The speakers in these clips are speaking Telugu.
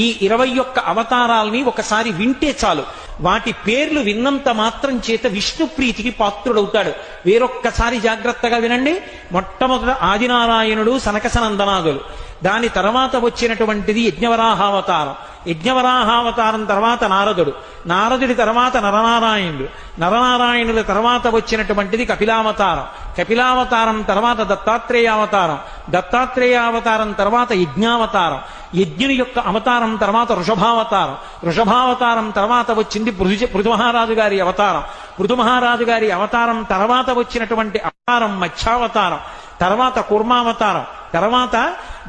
ఈ 21 అవతారాల్ని ఒకసారి వింటే చాలు, వాటి పేర్లు విన్నంత మాత్రం చేత విష్ణు ప్రీతికి పాత్రుడవుతాడు. వేరొక్కసారి జాగ్రత్తగా వినండి. మొట్టమొదట ఆదినారాయణుడు సనకసనందనాదులు, దాని తర్వాత వచ్చినటువంటిది యజ్ఞవరాహావతారం, యజ్ఞవరాహావతారం తర్వాత నారదుడు, నారదుడి తర్వాత నరనారాయణుడు, నరనారాయణుల తర్వాత వచ్చినటువంటిది కపిలావతారం, కపిలావతారం తర్వాత దత్తాత్రేయావతారం, దత్తాత్రేయావతారం తర్వాత యజ్ఞావతారం, యజ్ఞుని యొక్క అవతారం తర్వాత వృషభావతారం, వృషభావతారం తర్వాత వచ్చింది పృథుమహారాజు గారి అవతారం, పృథుమహారాజు గారి అవతారం తర్వాత వచ్చినటువంటి అవతారం మత్స్యావతారం, తర్వాత కూర్మావతారం, తర్వాత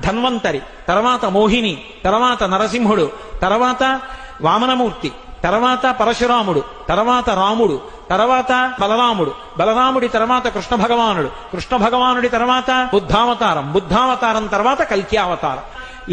ధన్వంతరి, తర్వాత మోహిని, తర్వాత నరసింహుడు, తర్వాత వామనమూర్తి, తర్వాత పరశురాముడు, తర్వాత రాముడు, తర్వాత బలరాముడు, బలరాముడి తర్వాత కృష్ణ భగవానుడు, కృష్ణ భగవానుడి తర్వాత బుద్ధావతారం, బుద్ధావతారం తర్వాత కల్కి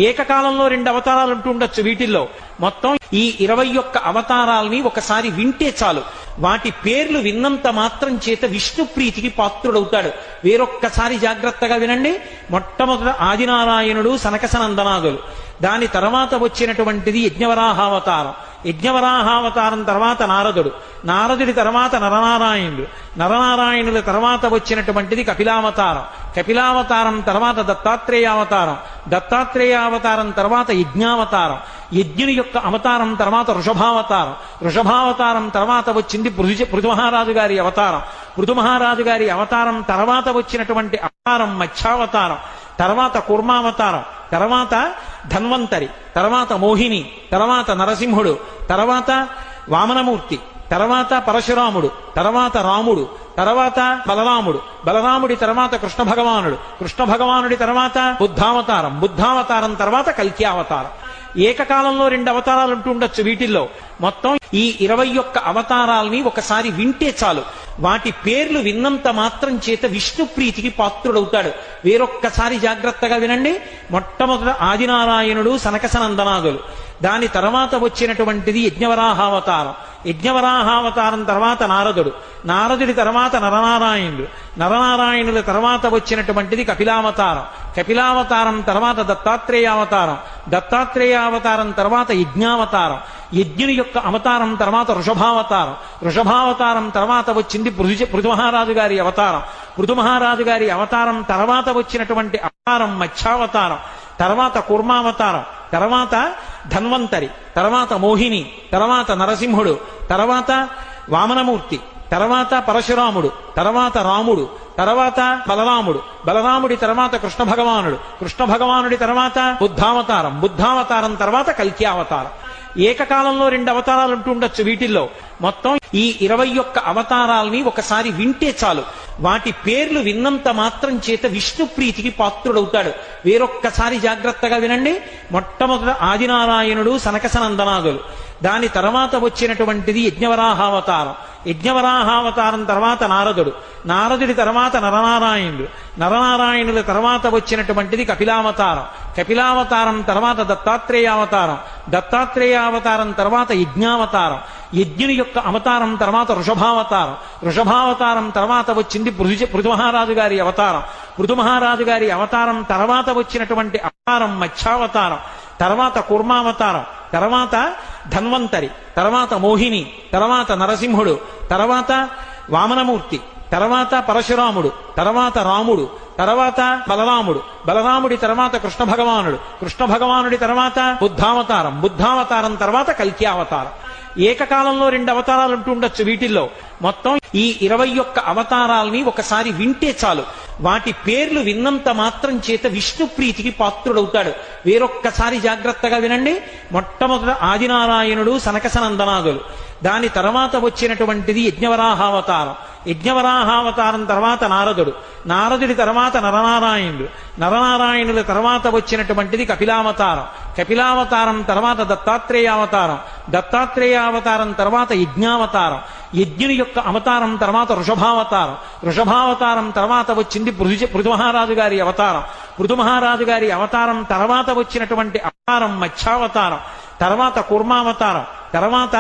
ఏకకాలంలో 2 అవతారాలు ఉంటూ ఉండొచ్చు. వీటిల్లో మొత్తం ఈ 21 అవతారాల్ని ఒకసారి వింటే చాలు, వాటి పేర్లు విన్నంత మాత్రం చేత విష్ణు ప్రీతికి పాత్రుడవుతాడు. వేరొక్కసారి జాగ్రత్తగా వినండి. మొట్టమొదట ఆదినారాయణుడు సనకసనందనాదులు, దాని తర్వాత వచ్చినటువంటిది యజ్ఞవరాహావతారం, యజ్ఞవరాహావతారం తర్వాత నారదుడు, నారదుడి తర్వాత నరనారాయణుడు, నరనారాయణుల తర్వాత వచ్చినటువంటిది కపిలావతారం, కపిలావతారం తర్వాత దత్తాత్రేయావతారం, దత్తాత్రేయావతారం తర్వాత యజ్ఞావతారం, యజ్ఞుని యొక్క అవతారం తర్వాత వృషభావతారం, వృషభావతారం తర్వాత వచ్చింది పృథుమహారాజు గారి అవతారం, పృథుమహారాజు గారి అవతారం తర్వాత వచ్చినటువంటి అవతారం మత్స్యావతారం, తర్వాత కూర్మావతారం, తర్వాత ధన్వంతరి, తర్వాత మోహిని, తర్వాత నరసింహుడు, తర్వాత వామనమూర్తి, తర్వాత పరశురాముడు, తర్వాత రాముడు, తర్వాత బలరాముడు, బలరాముడి తర్వాత కృష్ణ భగవానుడు, కృష్ణ భగవానుడి తర్వాత బుద్ధావతారం, బుద్ధావతారం తర్వాత కల్కి అవతారం. ఏకకాలంలో 2 అవతారాలు ఉంటూ ఉండొచ్చు. వీటిల్లో మొత్తం ఈ 21 అవతారాల్ని ఒకసారి వింటే చాలు, వాటి పేర్లు విన్నంత మాత్రం చేత విష్ణు ప్రీతికి పాత్రుడవుతాడు. వేరొక్కసారి జాగ్రత్తగా వినండి. మొట్టమొదట ఆదినారాయణుడు సనకసనందనాదులు, దాని తర్వాత వచ్చినటువంటిది యజ్ఞవరాహావతారం, యజ్ఞవరాహావతారం తర్వాత నారదుడు, నారదుడి తర్వాత నరనారాయణుడు, నరనారాయణుల తర్వాత వచ్చినటువంటిది కపిలావతారం, కపిలావతారం తర్వాత దత్తాత్రేయావతారం, దత్తాత్రేయావతారం తర్వాత యజ్ఞావతారం, యజ్ఞుని యొక్క అవతారం తర్వాత వృషభావతారం, వృషభావతారం తర్వాత వచ్చింది పృథుమహారాజు గారి అవతారం, పృథుమహారాజు గారి అవతారం తర్వాత వచ్చినటువంటి అవతారం మత్స్యావతారం, తర్వాత కూర్మావతారం, తర్వాత ధన్వంతరి, తర్వాత మోహిని, తర్వాత నరసింహుడు, తర్వాత వామనమూర్తి, తర్వాత పరశురాముడు, తర్వాత రాముడు, తర్వాత బలరాముడు, బలరాముడి తర్వాత కృష్ణ భగవానుడు, కృష్ణ భగవానుడి తర్వాత బుద్ధావతారం, బుద్ధావతారం తర్వాత కల్కి అవతారం. ఏకకాలంలో 2 అవతారాలు ఉంటూ ఉండొచ్చు. వీటిల్లో మొత్తం ఈ 21 అవతారాల్ని ఒకసారి వింటే చాలు, వాటి పేర్లు విన్నంత మాత్రం చేత విష్ణు ప్రీతికి పాత్రుడవుతాడు. వేరొక్కసారి జాగ్రత్తగా వినండి. మొట్టమొదట ఆదినారాయణుడు సనకసనందనాదులు, దాని తర్వాత వచ్చినటువంటిది యజ్ఞవరాహావతారం, యజ్ఞవరాహావతారం తర్వాత నారదుడు, నారదుడి తర్వాత నరనారాయణుడు, నరనారాయణుల తర్వాత వచ్చినటువంటిది కపిలావతారం, కపిలావతారం తర్వాత దత్తాత్రేయావతారం, దత్తాత్రేయావతారం తర్వాత యజ్ఞావతారం, యజ్ఞుని యొక్క అవతారం తర్వాత వృషభావతారం, వృషభావతారం తర్వాత వచ్చింది పృథుమహారాజు గారి అవతారం, పృథుమహారాజు గారి అవతారం తర్వాత వచ్చినటువంటి అవతారం మత్స్యావతారం, తర్వాత కూర్మావతారం, తర్వాత ధన్వంతరి, తర్వాత మోహిని, తర్వాత నరసింహుడు, తర్వాత వామనమూర్తి, తర్వాత పరశురాముడు, తర్వాత రాముడు, తర్వాత బలరాముడు, బలరాముడి తర్వాత కృష్ణ భగవానుడు, కృష్ణ భగవానుడి తర్వాత బుద్ధావతారం, బుద్ధావతారం తర్వాత కల్కి అవతారం. ఏకకాలంలో 2 అవతారాలు ఉంటూ ఉండొచ్చు. వీటిల్లో మొత్తం ఈ 21 అవతారాల్ని ఒకసారి వింటే చాలు, వాటి పేర్లు విన్నంత మాత్రం చేత విష్ణు ప్రీతికి పాత్రుడవుతాడు. వేరొక్కసారి జాగ్రత్తగా వినండి. మొట్టమొదట ఆదినారాయణుడు సనకసనందనాదులు, దాని తర్వాత వచ్చినటువంటిది యజ్ఞవరాహావతారం, యజ్ఞవరాహావతారం తర్వాత నారదుడు, నారదుడి తర్వాత నరనారాయణుడు, నరనారాయణుల తర్వాత వచ్చినటువంటిది కపిలావతారం, కపిలావతారం తర్వాత దత్తాత్రేయావతారం, దత్తాత్రేయావతారం తర్వాత యజ్ఞావతారం, యజ్ఞుని యొక్క అవతారం తర్వాత వృషభావతారం, వృషభావతారం తర్వాత వచ్చింది పృథుమహారాజు గారి అవతారం, పృథుమహారాజు గారి అవతారం తర్వాత వచ్చినటువంటి అవతారం మత్స్యావతారం, తర్వాత కూర్మావతారం, తర్వాత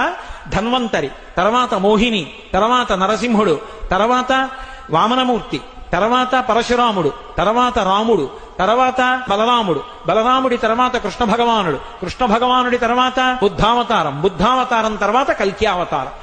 ధన్వంతరి, తర్వాత మోహిని, తర్వాత నరసింహుడు, తర్వాత వామనమూర్తి, తర్వాత పరశురాముడు, తర్వాత రాముడు, తర్వాత బలరాముడు, బలరాముడి తర్వాత కృష్ణ భగవానుడు, కృష్ణ భగవానుడి తర్వాత బుద్ధావతారం, బుద్ధావతారం తర్వాత కల్కి అవతారం.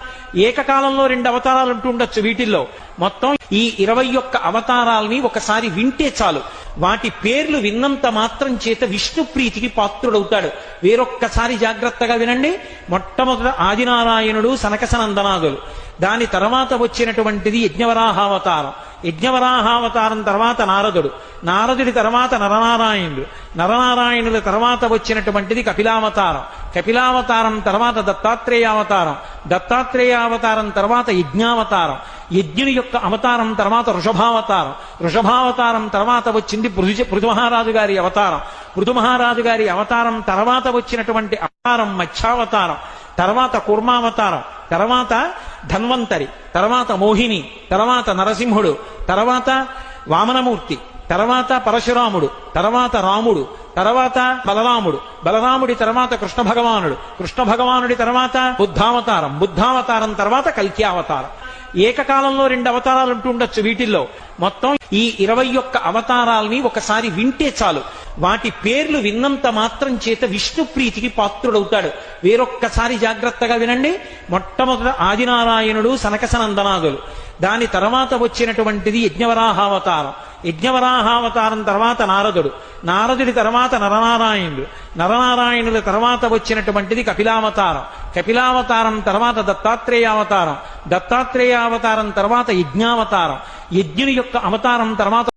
ఏకకాలంలో 2 అవతారాలు ఉంటూ ఉండొచ్చు వీటిల్లో. మొత్తం ఈ 21 అవతారాలని ఒకసారి వింటే చాలు, వాటి పేర్లు విన్నంత మాత్రం చేత విష్ణు ప్రీతికి పాత్రుడవుతాడు. వేరొక్కసారి జాగ్రత్తగా వినండి. మొట్టమొదట ఆదినారాయణుడు, సనకసనందనాదులు. దాని తర్వాత వచ్చినటువంటిది యజ్ఞవరాహావతారం. యజ్ఞవరాహావతారం తర్వాత నారదుడు, నారదుడి తర్వాత నరనారాయణుడు, నరనారాయణుల తర్వాత వచ్చినటువంటిది కపిలావతారం, కపిలావతారం తర్వాత దత్తాత్రేయావతారం, దత్తాత్రేయావతారం తర్వాత యజ్ఞావతారం, యజ్ఞుని యొక్క అవతారం తర్వాత వృషభావతారం, వృషభావతారం తర్వాత వచ్చింది పృథు మహారాజు గారి అవతారం, పృథు మహారాజు గారి అవతారం తర్వాత వచ్చినటువంటి అవతారం మత్స్యావతారం, తర్వాత కూర్మావతారం, తర్వాత ధన్వంతరి, తర్వాత మోహిని, తర్వాత నరసింహుడు, తర్వాత వామనమూర్తి, తర్వాత పరశురాముడు, తర్వాత రాముడు, తర్వాత బలరాముడు, బలరాముడి తర్వాత కృష్ణ భగవానుడు, కృష్ణ భగవానుడి తర్వాత బుద్ధావతారం, బుద్ధావతారం తర్వాత కల్కి అవతారం. ఏకకాలంలో 2 అవతారాలు ఉంటూ ఉండొచ్చు వీటిల్లో. మొత్తం ఈ 21 అవతారాలని ఒకసారి వింటే చాలు, వాటి పేర్లు విన్నంత మాత్రం చేత విష్ణు ప్రీతికి పాత్రుడవుతాడు. వేరొక్కసారి జాగ్రత్తగా వినండి. మొట్టమొదట ఆదినారాయణుడు, సనకసనందనాదులు. దాని తర్వాత వచ్చినటువంటిది యజ్ఞవరాహావతారం, యజ్ఞవరాహావతారం తర్వాత నారదుడు, నారదుడి తర్వాత నరనారాయణుడు, నరనారాయణుల తర్వాత వచ్చినటువంటిది కపిలావతారం, కపిలావతారం తర్వాత దత్తాత్రేయావతారం, దత్తాత్రేయావతారం తర్వాత యజ్ఞావతారం, యజ్ఞుని యొక్క అవతారం తర్వాత